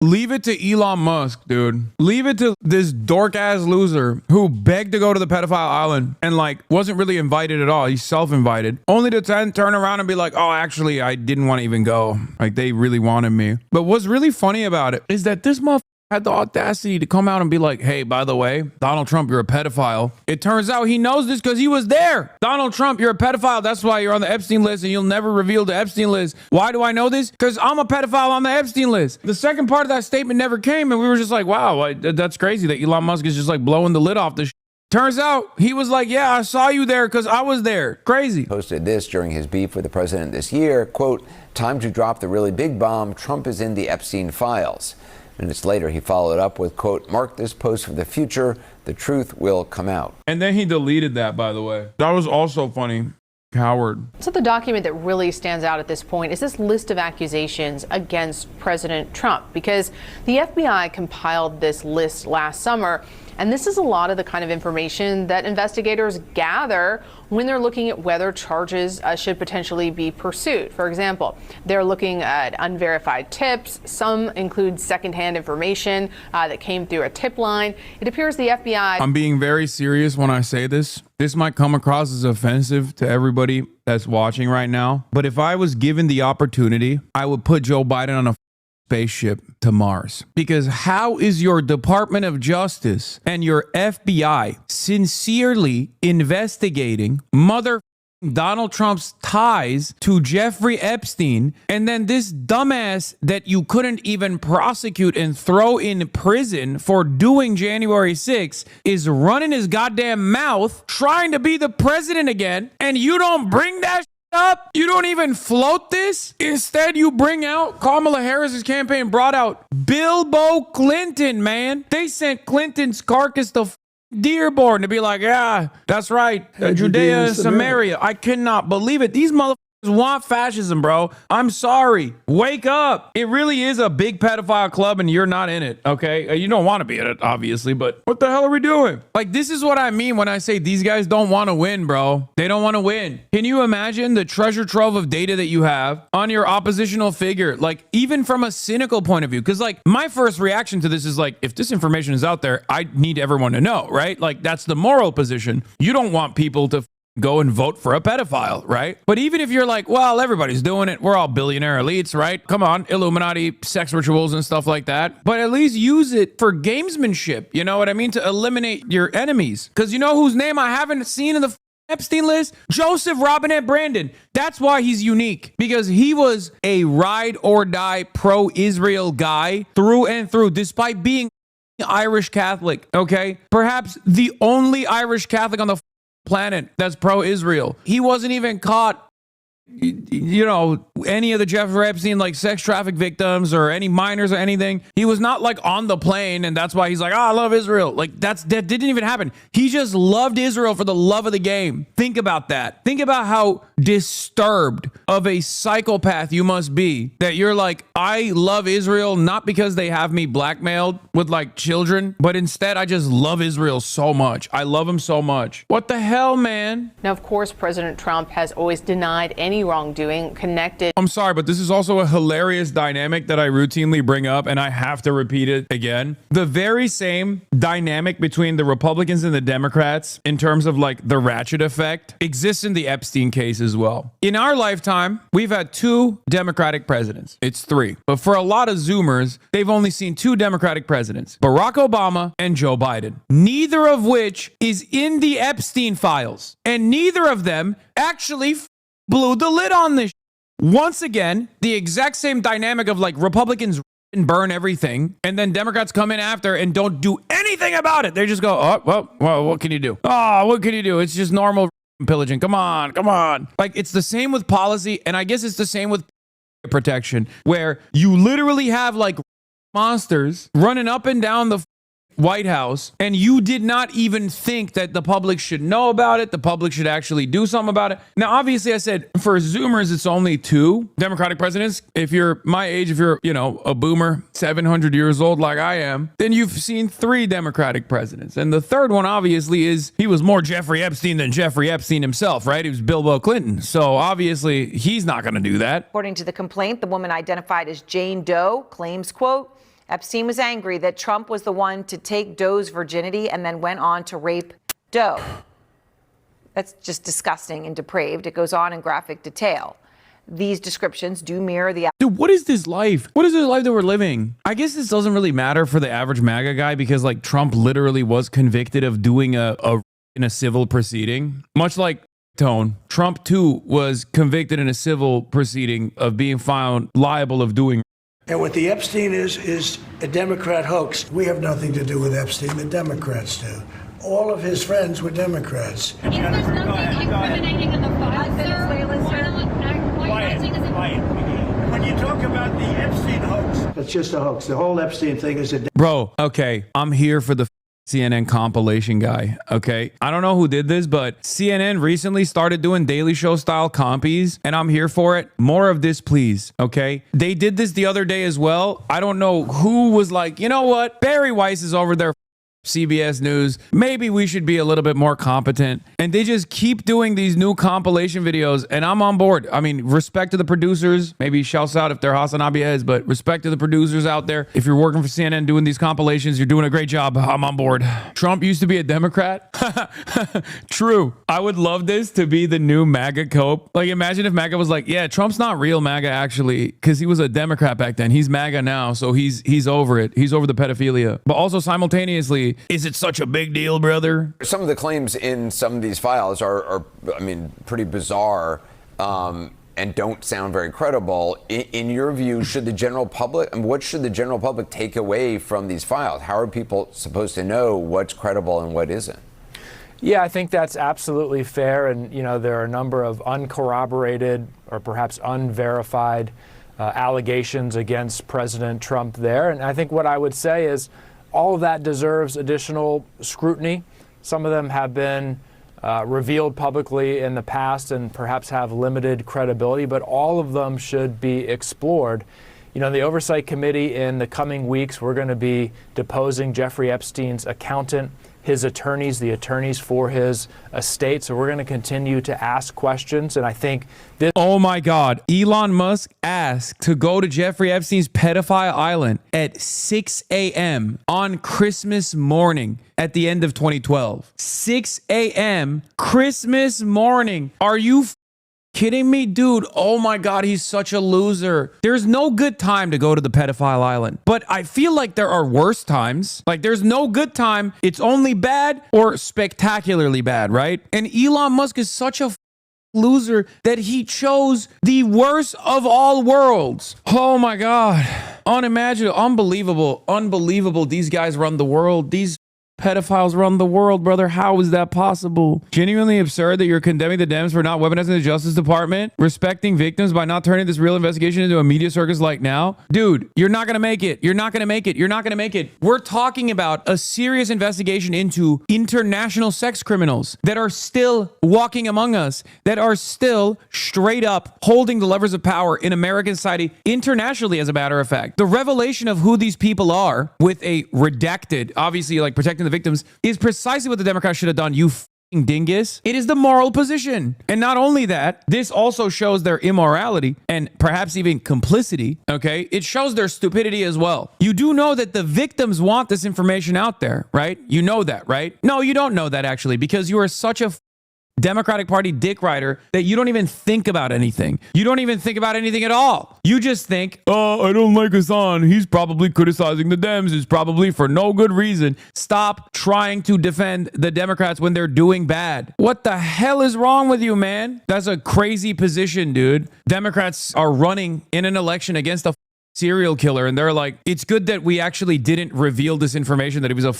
Leave it to Elon Musk, dude. Leave it to this dork-ass loser who begged to go to the pedophile island and like wasn't really invited at all. He's self-invited. Only to turn around and be like, oh, actually, I didn't want to even go. Like they really wanted me. But what's really funny about it is that this motherfucker had the audacity to come out and be like, hey, by the way, Donald Trump, you're a pedophile. It turns out he knows this because he was there. Donald Trump, you're a pedophile. That's why you're on the Epstein list and you'll never reveal the Epstein list. Why do I know this? Because I'm a pedophile on the Epstein list. The second part of that statement never came and we were just like, wow, that's crazy that Elon Musk is just like blowing the lid off this. Turns out he was like, yeah, I saw you there because I was there. Crazy. Posted this during his beef with the president this year, quote, time to drop the really big bomb. Trump is in the Epstein files. Minutes later, he followed up with, quote, mark this post for the future. The truth will come out. And then he deleted that, by the way. That was also funny. Coward. So the document that really stands out at this point is this list of accusations against President Trump, because the FBI compiled this list last summer. And this is a lot of the kind of information that investigators gather when they're looking at whether charges should potentially be pursued. For example, they're looking at unverified tips. Some include secondhand information that came through a tip line. It appears the FBI... I'm being very serious when I say this. This might come across as offensive to everybody that's watching right now. But if I was given the opportunity, I would put Joe Biden on a spaceship to Mars. Because how is your Department of Justice and your FBI sincerely investigating Donald Trump's ties to Jeffrey Epstein, and then this dumbass that you couldn't even prosecute and throw in prison for doing January 6th is running his goddamn mouth trying to be the president again, and you don't bring that up? You don't even float this? Instead, you bring out Kamala Harris's campaign brought out Bilbo Clinton, man. They sent Clinton's carcass to Dearborn to be like, yeah, that's right. Judea and Samaria. I cannot believe it. These motherfuckers want fascism, bro. I'm sorry. Wake up. It really is a big pedophile club and you're not in it, okay? You don't want to be in it, obviously, but what the hell are we doing? Like, this is what I mean when I say these guys don't want to win, bro. They don't want to win. Can you imagine the treasure trove of data that you have on your oppositional figure? Like, even from a cynical point of view, because like my first reaction to this is like, if this information is out there, I need everyone to know, right? Like, that's the moral position. You don't want people to go and vote for a pedophile, right? But even if you're like, well, everybody's doing it. We're all billionaire elites, right? Come on, Illuminati, sex rituals and stuff like that. But at least use it for gamesmanship. You know what I mean? To eliminate your enemies. Because you know whose name I haven't seen in the Epstein list? Joseph Robinette Brandon. That's why he's unique. Because he was a ride or die pro-Israel guy through and through, despite being Irish Catholic, okay? Perhaps the only Irish Catholic on the planet that's pro-Israel. He wasn't even caught, you know, any of the Jeffrey Epstein like sex traffic victims or any minors or anything. He was not like on the plane and that's why he's like, oh, I love Israel. Like that didn't even happen. He just loved Israel for the love of the game. Think about that. Think about how disturbed of a psychopath you must be that you're like, I love Israel not because they have me blackmailed with like children, but instead I just love Israel so much. I love him so much. What the hell, man? Now, of course, President Trump has always denied any wrongdoing connected. I'm sorry, but this is also a hilarious dynamic that I routinely bring up, and I have to repeat it again. The very same dynamic between the Republicans and the Democrats in terms of like the ratchet effect exists in the Epstein case as well. In our lifetime, we've had 2 Democratic presidents. It's 3. But for a lot of Zoomers, they've only seen 2 Democratic presidents, Barack Obama and Joe Biden, neither of which is in the Epstein files. And neither of them actually blew the lid on this. Once again, the exact same dynamic of like Republicans burn everything and then Democrats come in after and don't do anything about it. They just go, oh, well, what can you do? Oh, what can you do? It's just normal pillaging. Come on. Like, it's the same with policy, and I guess it's the same with protection, where you literally have like monsters running up and down the White House, and you did not even think that the public should know about it. The public should actually do something about it. Now, obviously, I said for Zoomers, it's only 2 Democratic presidents. If you're my age, if you're, you know, a boomer, 700 years old like I am, then you've seen 3 Democratic presidents. And the third one, obviously, is he was more Jeffrey Epstein than Jeffrey Epstein himself, right? He was Bilbo Clinton. So obviously, he's not going to do that. According to the complaint, the woman identified as Jane Doe claims, quote, Epstein was angry that Trump was the one to take Doe's virginity and then went on to rape Doe. That's just disgusting and depraved. It goes on in graphic detail. These descriptions do mirror the... Dude, what is this life? What is this life that we're living? I guess this doesn't really matter for the average MAGA guy because like Trump literally was convicted of doing in a civil proceeding. Much like Tone, Trump too was convicted in a civil proceeding of being found liable of doing. And what the Epstein is a Democrat hoax. We have nothing to do with Epstein. The Democrats do. All of his friends were Democrats. Is there something incriminating in the file, sir? Quiet. When you talk about the Epstein hoax, it's just a hoax. The whole Epstein thing is a... Bro, okay, I'm here for the CNN compilation guy, okay? I don't know who did this, but CNN recently started doing Daily Show style compies, and I'm here for it. More of this, please, okay? They did this the other day as well. I don't know who was like, you know what? Barry Weiss is over there. CBS News, maybe we should be a little bit more competent. And they just keep doing these new compilation videos, and I'm on board. I mean, respect to the producers. Maybe shouts out if they're HasanAbi heads, but respect to the producers out there. If you're working for CNN doing these compilations, you're doing a great job. I'm on board. Trump used to be a Democrat. True. I would love this to be the new MAGA cope. Like, imagine if MAGA was like, yeah, Trump's not real MAGA actually, because he was a Democrat back then. He's MAGA now, so he's over it. He's over the pedophilia. But also simultaneously, is it such a big deal, brother? Some of the claims in some of these files are I mean, pretty bizarre and don't sound very credible. In your view, should the general public, and what should the general public take away from these files? How are people supposed to know what's credible and what isn't? Yeah, I think that's absolutely fair. And, you know, there are a number of uncorroborated or perhaps unverified allegations against President Trump there. And I think what I would say is, all of that deserves additional scrutiny. Some of them have been revealed publicly in the past and perhaps have limited credibility, but all of them should be explored. You know, the Oversight Committee in the coming weeks, we're going to be deposing Jeffrey Epstein's accountant, his attorneys, the attorneys for his estate. So we're going to continue to ask questions. And I think this... Oh my God. Elon Musk asked to go to Jeffrey Epstein's pedophile island at 6 a.m. on Christmas morning at the end of 2012. 6 a.m. Christmas morning. Are you kidding me, dude? Oh my God, he's such a loser. There's no good time to go to the pedophile island, but I feel like there are worse times. Like, there's no good time. It's only bad or spectacularly bad, right? And Elon Musk is such a loser that he chose the worst of all worlds. Oh my God. Unimaginable. Unbelievable. These guys run the world. These pedophiles run the world, brother. How is that possible? Genuinely absurd that you're condemning the Dems for not weaponizing the Justice Department, respecting victims by not turning this real investigation into a media circus like now. Dude, you're not going to make it. You're not going to make it. You're not going to make it. We're talking about a serious investigation into international sex criminals that are still walking among us, that are still straight up holding the levers of power in American society, internationally, as a matter of fact. The revelation of who these people are with a redacted, obviously, like protecting the victims, is precisely what the Democrats should have done, you f***ing dingus. It is the moral position. And not only that, this also shows their immorality and perhaps even complicity, okay? It shows their stupidity as well. You do know that the victims want this information out there, right? You know that, right? No, you don't know that actually, because you are such a Democratic Party dick rider that you don't even think about anything. You don't even think about anything at all. You just think, oh, I don't like Hasan. He's probably criticizing the Dems. It's probably for no good reason. Stop trying to defend the Democrats when they're doing bad. What the hell is wrong with you, man? That's a crazy position, dude. Democrats are running in an election against a serial killer, and they're like, it's good that we actually didn't reveal this information that he was a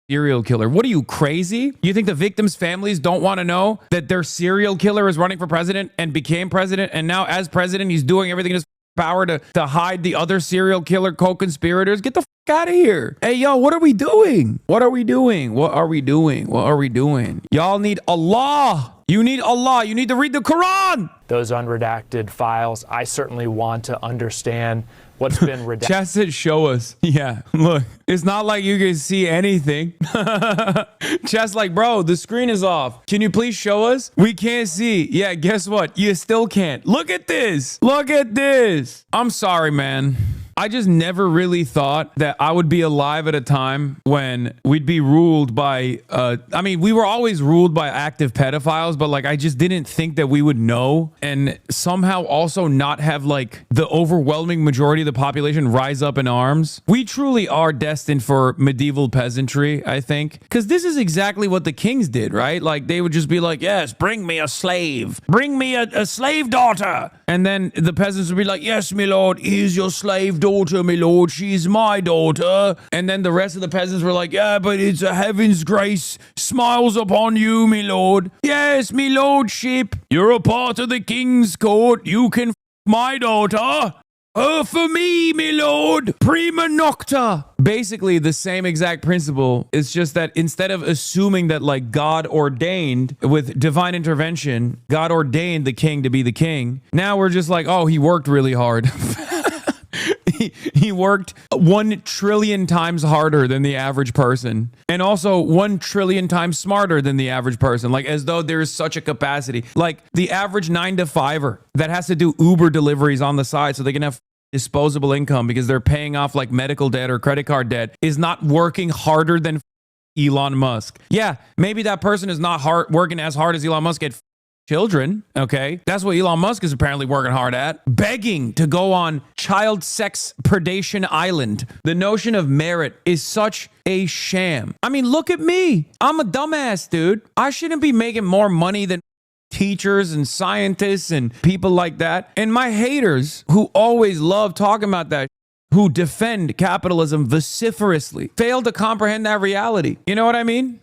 serial killer. What are you, crazy? You think the victims' families don't want to know that their serial killer is running for president and became president, and now as president he's doing everything in his power to hide the other serial killer co-conspirators? Get the out of here. Hey, yo, what are we doing? What are we doing? What are we doing? What are we doing? Y'all need Allah. You need Allah. You need to read the Quran. Those unredacted files, I certainly want to understand what's been redacted. Chat said, show us. Yeah, look, it's not like you can see anything. Chat's like, bro, the screen is off. Can you please show us? We can't see. Yeah, guess what? You still can't. Look at this. Look at this. I'm sorry, man. I just never really thought that I would be alive at a time when we'd be ruled by, I mean, we were always ruled by active pedophiles, but like, I just didn't think that we would know and somehow also not have like the overwhelming majority of the population rise up in arms. We truly are destined for medieval peasantry, I think, because this is exactly what the kings did, right? Like they would just be like, yes, bring me a slave, bring me a slave daughter. And then the peasants would be like, yes, my lord, here's your slave daughter, my lord, she's my daughter. And then the rest of the peasants were like, yeah, but it's a heaven's grace smiles upon you, my lord. Yes, my lordship, you're a part of the king's court, you can my daughter. For me, my lord, prima nocta. Basically the same exact principle. It's just that instead of assuming that like God ordained with divine intervention, God ordained the king to be the king. Now we're just like, oh, he worked really hard. He worked 1 trillion times harder than the average person, and also 1 trillion times smarter than the average person, like as though there's such a capacity. Like the average 9-to-5er that has to do Uber deliveries on the side so they can have disposable income because they're paying off like medical debt or credit card debt is not working harder than Elon Musk. Yeah, maybe that person is not working as hard as Elon Musk at children, okay? That's what Elon Musk is apparently working hard at. Begging to go on child sex predation island. The notion of merit is such a sham. I mean, look at me. I'm a dumbass, dude. I shouldn't be making more money than teachers and scientists and people like that. And my haters who always love talking about that, who defend capitalism vociferously, fail to comprehend that reality. You know what I mean?